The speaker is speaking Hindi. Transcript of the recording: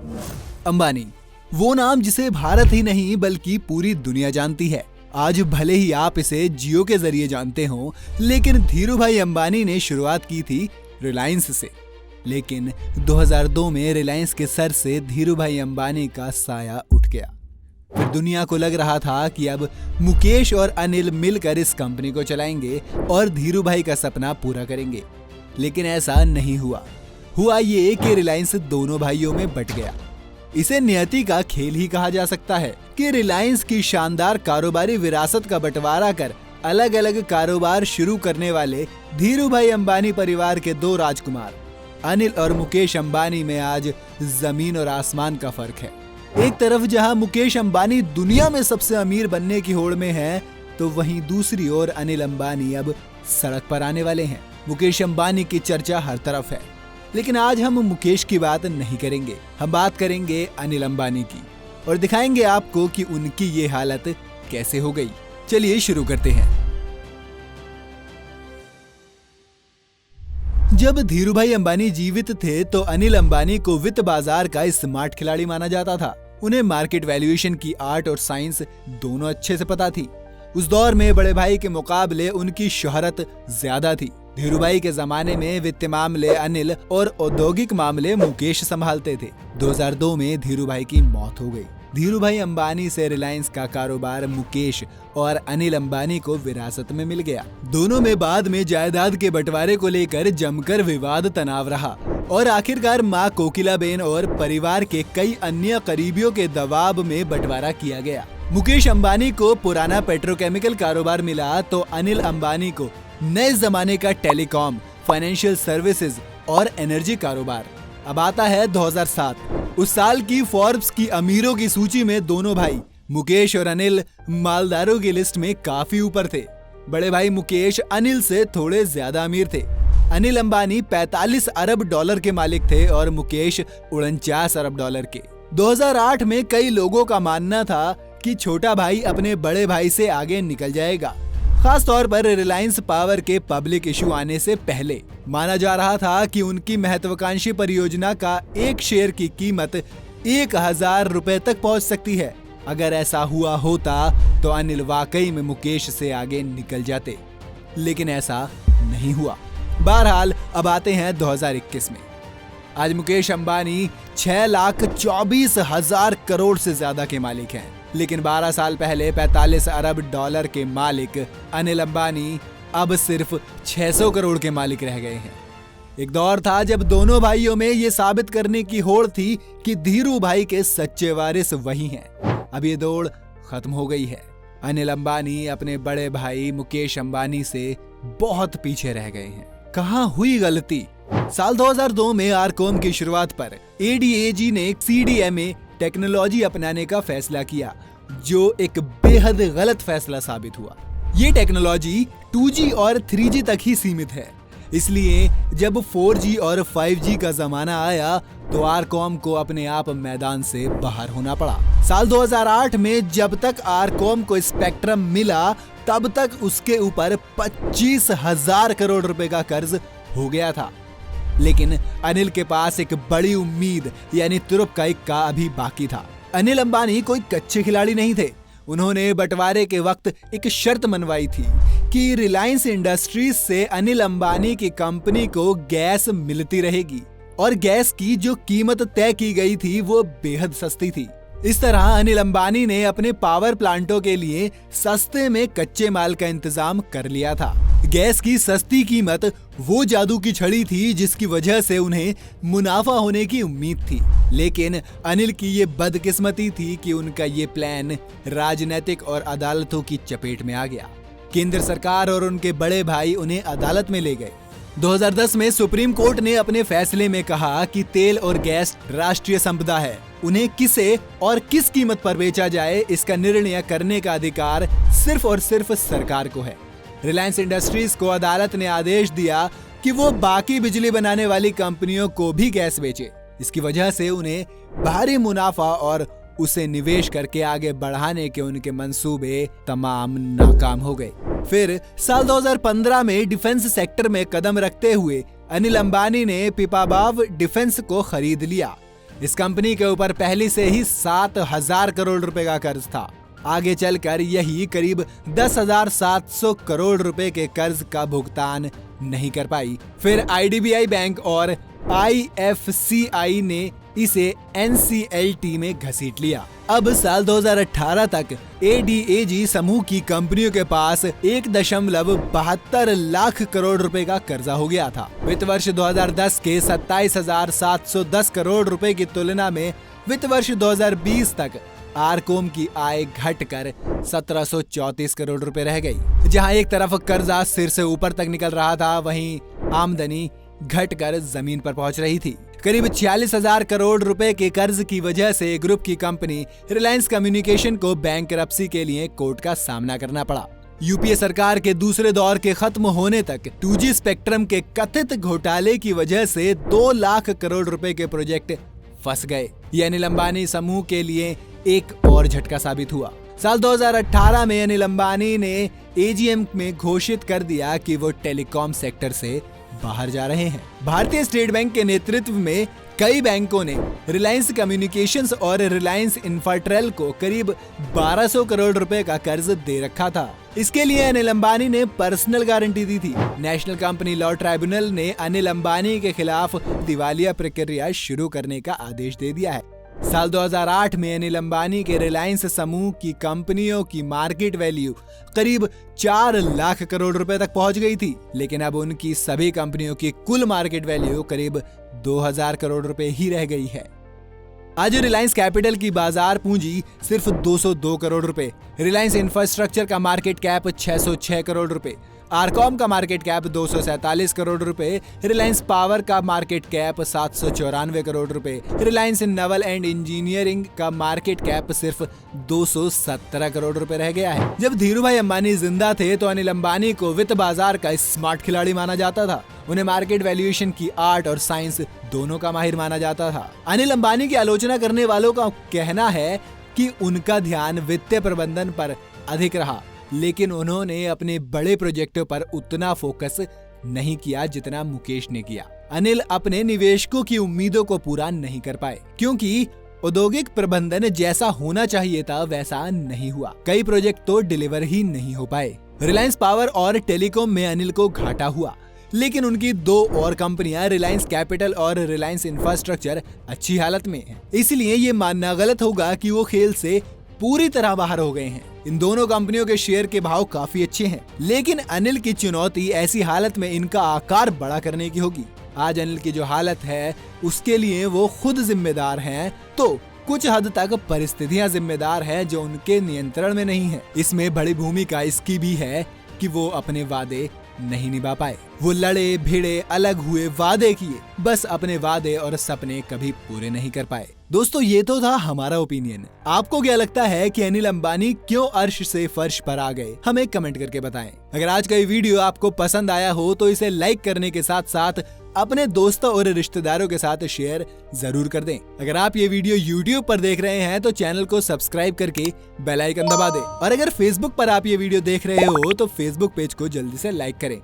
अंबानी, वो नाम जिसे भारत ही नहीं बल्कि पूरी दुनिया जानती है। आज भले ही आप इसे जियो के जरिए जानते हो, लेकिन धीरूभाई अंबानी ने शुरुआत की थी रिलायंस से। लेकिन 2002 में रिलायंस के सर से धीरूभाई अंबानी का साया उठ गया। फिर दुनिया को लग रहा था कि अब मुकेश और अनिल मिलकर इस कंपनी को चलाएंगे और धीरूभाई का सपना पूरा करेंगे। लेकिन ऐसा नहीं हुआ ये कि रिलायंस दोनों भाइयों में बंट गया। इसे नियति का खेल ही कहा जा सकता है कि रिलायंस की शानदार कारोबारी विरासत का बंटवारा कर अलग अलग कारोबार शुरू करने वाले धीरूभाई अंबानी परिवार के दो राजकुमार अनिल और मुकेश अंबानी में आज जमीन और आसमान का फर्क है। एक तरफ जहां मुकेश अंबानी दुनिया में सबसे अमीर बनने की होड़ में है, तो वहीं दूसरी ओर अनिल अंबानी अब सड़क पर आने वाले हैं। मुकेश अंबानी की चर्चा हर तरफ है, लेकिन आज हम मुकेश की बात नहीं करेंगे। हम बात करेंगे अनिल अंबानी की और दिखाएंगे आपको कि उनकी ये हालत कैसे हो गई। चलिए शुरू करते हैं। जब धीरूभाई अंबानी जीवित थे तो अनिल अंबानी को वित्त बाजार का स्मार्ट खिलाड़ी माना जाता था। उन्हें मार्केट वैल्यूएशन की आर्ट और साइंस दोनों अच्छे से पता थी। उस दौर में बड़े भाई के मुकाबले उनकी शोहरत ज्यादा थी। धीरूभाई के जमाने में वित्त मामले अनिल और औद्योगिक मामले मुकेश संभालते थे। 2002 में धीरूभाई की मौत हो गई। धीरूभाई अंबानी से रिलायंस का कारोबार मुकेश और अनिल अंबानी को विरासत में मिल गया। दोनों में बाद में जायदाद के बंटवारे को लेकर जमकर विवाद तनाव रहा और आखिरकार मां कोकिलाबेन और परिवार के कई अन्य करीबियों के दबाव में बंटवारा किया गया। मुकेश अंबानी को पुराना पेट्रोकेमिकल कारोबार मिला तो अनिल अंबानी को नए जमाने का टेलीकॉम, फाइनेंशियल सर्विसेज और एनर्जी कारोबार। अब आता है 2007। उस साल की फोर्ब्स की अमीरों की सूची में दोनों भाई मुकेश और अनिल मालदारों की लिस्ट में काफी ऊपर थे। बड़े भाई मुकेश अनिल से थोड़े ज्यादा अमीर थे। अनिल अंबानी 45 अरब डॉलर के मालिक थे और मुकेश 49 अरब डॉलर के। 2008 में कई लोगों का मानना था कि छोटा भाई अपने बड़े भाई से आगे निकल जाएगा। खास तौर पर रिलायंस पावर के पब्लिक इशू आने से पहले माना जा रहा था कि उनकी महत्वाकांक्षी परियोजना का एक शेयर की कीमत 1000 रुपए तक पहुंच सकती है। अगर ऐसा हुआ होता तो अनिल वाकई में मुकेश से आगे निकल जाते, लेकिन ऐसा नहीं हुआ। बहरहाल अब आते हैं 2021 में। आज मुकेश अंबानी 6,24,000 करोड़ से ज्यादा के मालिक हैं, लेकिन 12 साल पहले 45 अरब डॉलर के मालिक अनिल अंबानी अब सिर्फ 600 करोड़ के मालिक रह गए हैं। एक दौर था जब दोनों भाइयों में ये साबित करने की होड़ थी कि धीरू भाई के सच्चे वारिस वही हैं। अब ये दौड़ खत्म हो गई है। अनिल अंबानी अपने बड़े भाई मुकेश अंबानी से बहुत पीछे रह गए हैं। कहां हुई गलती? साल 2002 में आरकॉम की शुरुआत पर एडीएजी ने सीडीएमए टेक्नोलॉजी अपनाने का फैसला किया, जो एक बेहद गलत फैसला साबित हुआ। ये टेक्नोलॉजी 2G और 3G तक ही सीमित है, इसलिए जब 4G और 5G का जमाना आया तो आरकॉम को अपने आप मैदान से बाहर होना पड़ा। साल 2008 में जब तक आरकॉम को स्पेक्ट्रम मिला तब तक उसके ऊपर 25,000 करोड़ रुपए का कर्ज हो गया था। लेकिन अनिल के पास एक बड़ी उम्मीद यानी तुरुप का इक्का अभी बाकी था। अनिल अंबानी कोई कच्चे खिलाड़ी नहीं थे। उन्होंने बंटवारे के वक्त एक शर्त मनवाई थी कि रिलायंस इंडस्ट्रीज से अनिल अंबानी की कंपनी को गैस मिलती रहेगी और गैस की जो कीमत तय की गई थी वो बेहद सस्ती थी। इस तरह अनिल अंबानी ने अपने पावर प्लांटों के लिए सस्ते में कच्चे माल का इंतजाम कर लिया था। गैस की सस्ती कीमत वो जादू की छड़ी थी जिसकी वजह से उन्हें मुनाफा होने की उम्मीद थी। लेकिन अनिल की ये बदकिस्मती थी कि उनका ये प्लान राजनीतिक और अदालतों की चपेट में आ गया। केंद्र सरकार और उनके बड़े भाई उन्हें अदालत में ले गए। 2010 में सुप्रीम कोर्ट ने अपने फैसले में कहा कि तेल और गैस राष्ट्रीय संपदा है। उन्हें किसे और किस कीमत पर बेचा जाए इसका निर्णय करने का अधिकार सिर्फ और सिर्फ सरकार को है। रिलायंस इंडस्ट्रीज को अदालत ने आदेश दिया कि वो बाकी बिजली बनाने वाली कंपनियों को भी गैस बेचे। इसकी वजह से उन्हें भारी मुनाफा और उसे निवेश करके आगे बढ़ाने के उनके मंसूबे तमाम नाकाम हो गए। फिर साल 2015 में डिफेंस सेक्टर में कदम रखते हुए अनिल अंबानी ने पिपावाव डिफेंस को खरीद लिया। इस कंपनी के ऊपर पहले से ही 7,000 करोड़ रुपए का कर्ज था। आगे चलकर यही करीब 10,700 करोड़ रुपए के कर्ज का भुगतान नहीं कर पाई। फिर IDBI बैंक और IFCI ने इसे NCLT में घसीट लिया। अब साल 2018 तक ADAG समूह की कंपनियों के पास 1.72 लाख करोड़ रुपए का कर्जा हो गया था। वित्त वर्ष 2010 के 27,710 करोड़ रुपए की तुलना में वित्त वर्ष 2020 तक आरकोम की आय घटकर 1734 करोड़ रुपए रह गई। जहां एक तरफ कर्जा सिर से ऊपर तक निकल रहा था, वहीं आमदनी घटकर जमीन पर पहुंच रही थी। करीब 46,000 करोड़ रुपए के कर्ज की वजह से ग्रुप की कंपनी रिलायंस कम्युनिकेशन को बैंकरप्सी के लिए कोर्ट का सामना करना पड़ा। यूपीए सरकार के दूसरे दौर के खत्म होने तक 2G स्पेक्ट्रम के कथित घोटाले की वजह से 2 लाख करोड़ रुपए के प्रोजेक्ट फंस गए। ये अनिल अंबानी समूह के लिए एक और झटका साबित हुआ। साल 2018 में अनिल अंबानी ने AGM में घोषित कर दिया कि वो टेलीकॉम सेक्टर से बाहर जा रहे हैं। भारतीय स्टेट बैंक के नेतृत्व में कई बैंकों ने रिलायंस कम्युनिकेशंस और रिलायंस इंफ्राटेल को करीब 1200 करोड़ रुपए का कर्ज दे रखा था। इसके लिए अनिल अंबानी ने पर्सनल गारंटी दी थी। नेशनल कंपनी लॉ ट्राइब्यूनल ने अनिल अंबानी के खिलाफ दिवालिया प्रक्रिया शुरू करने का आदेश दे दिया है। साल 2008 में अनिल अंबानी के रिलायंस समूह की कंपनियों की मार्केट वैल्यू करीब 4 लाख करोड़ रुपए तक पहुंच गई थी, लेकिन अब उनकी सभी कंपनियों की कुल मार्केट वैल्यू करीब 2000 करोड़ रुपए ही रह गई है। आज रिलायंस कैपिटल की बाजार पूंजी सिर्फ 202 करोड़ रुपए, रिलायंस इंफ्रास्ट्रक्चर का मार्केट कैप 606 करोड़ रुपए, आरकॉम का मार्केट कैप 247 करोड़ रुपए, रिलायंस पावर का मार्केट कैप 794 करोड़ रुपए, रिलायंस नवल एंड इंजीनियरिंग का मार्केट कैप सिर्फ 217 करोड़ रुपए रह गया है। जब धीरूभाई अंबानी जिंदा थे तो अनिल अंबानी को वित्त बाजार का स्मार्ट खिलाड़ी माना जाता था। उन्हें मार्केट वैल्यूएशन की आर्ट और साइंस दोनों का माहिर माना जाता था। अनिल अंबानी की आलोचना करने वालों का कहना है कि उनका ध्यान वित्तीय प्रबंधन पर अधिक रहा, लेकिन उन्होंने अपने बड़े प्रोजेक्टों पर उतना फोकस नहीं किया जितना मुकेश ने किया। अनिल अपने निवेशकों की उम्मीदों को पूरा नहीं कर पाए, क्योंकि औद्योगिक प्रबंधन जैसा होना चाहिए था वैसा नहीं हुआ। कई प्रोजेक्ट तो डिलीवर ही नहीं हो पाए। रिलायंस पावर और टेलीकॉम में अनिल को घाटा हुआ, लेकिन उनकी 2 और कंपनियां रिलायंस कैपिटल और रिलायंस इंफ्रास्ट्रक्चर अच्छी हालत में हैं। इसलिए ये मानना गलत होगा कि वो खेल से पूरी तरह बाहर हो गए हैं। इन दोनों कंपनियों के शेयर के भाव काफी अच्छे हैं, लेकिन अनिल की चुनौती ऐसी हालत में इनका आकार बड़ा करने की होगी। आज अनिल की जो हालत है उसके लिए वो खुद जिम्मेदार हैं, तो कुछ हद तक परिस्थितियां जिम्मेदार हैं जो उनके नियंत्रण में नहीं है। इसमें बड़ी भूमिका इसकी भी है कि वो अपने वादे नहीं निभा पाए। वो लड़े भिड़े, अलग हुए, वादे किए, बस अपने वादे और सपने कभी पूरे नहीं कर पाए। दोस्तों, ये तो था हमारा ओपिनियन। आपको क्या लगता है कि अनिल अंबानी क्यों अर्श से फर्श पर आ गए? हमें कमेंट करके बताएं। अगर आज का ये वीडियो आपको पसंद आया हो तो इसे लाइक करने के साथ साथ अपने दोस्तों और रिश्तेदारों के साथ शेयर जरूर कर दें। अगर आप ये वीडियो YouTube पर देख रहे हैं तो चैनल को सब्सक्राइब करके बेल आइकन दबा दें। और अगर Facebook पर आप ये वीडियो देख रहे हो तो Facebook पेज को जल्दी से लाइक करें।